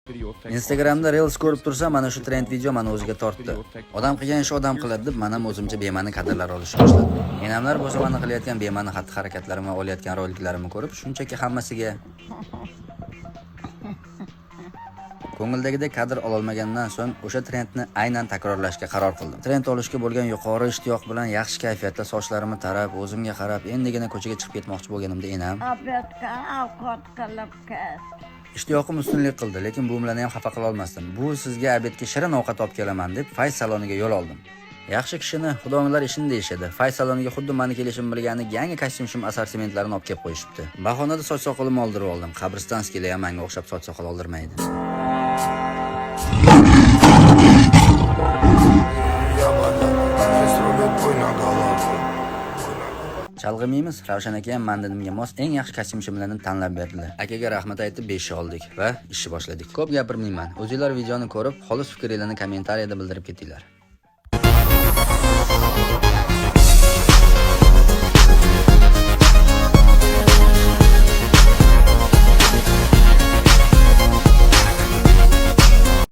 Instagramda Reels ko'rib tursa, mana shu trend video meni o'ziga tortdi. Odam qilgan ish odam qiladi deb, men ham o'zimcha bema'ni kadrlar olishni boshladim. Menamlar bo'lsa meni qilayotgan bema'ni xatti-harakatlarimni, olayotgan roliklarimni ko'rib, shunchaki hammasiga ko'ngildagidek kadr ololmagandan so'ng o'sha trendni aynan takrorlashga qaror qildim. Trend olishga bo'lgan yuqori ishtiyoq bilan yaxshi kayfiyatda sochlarimni tarab, o'zimga qarab, endigina ko'chaga chiqib ketmoqchi bo'lganimda enam Obedga ovqat qilib ketdi. ishtiyoqim ustunlik qildi, lekin bu bilan ham xafa qila olmasdim. Bu sizga obedga shirin ovqat olib kelaman deb fayz saloniga yo'l oldim. Yaxshi kishini xudolar ishini deyishadi. Fayz saloniga xuddi meni kelishim bilgani yangi kostyum assortimentlarini olib kelib qo'yishibdi. Bahonada soch soqolimni oldirib oldim. Qabristonskilar ham menga o'xshab soch soqol oldirmaydi. Chalg'imiymiz, Ravshan aka ham mandinimga mos eng yaxshi kostyumchilarni tanlab berdilar. Akaga rahmat aytib 5 oldik va ishni boshladik. Ko'p gapirmayman. O'zingizlar videoni ko'rib, xolis fikringizni kommentariyada bildirib ketinglar.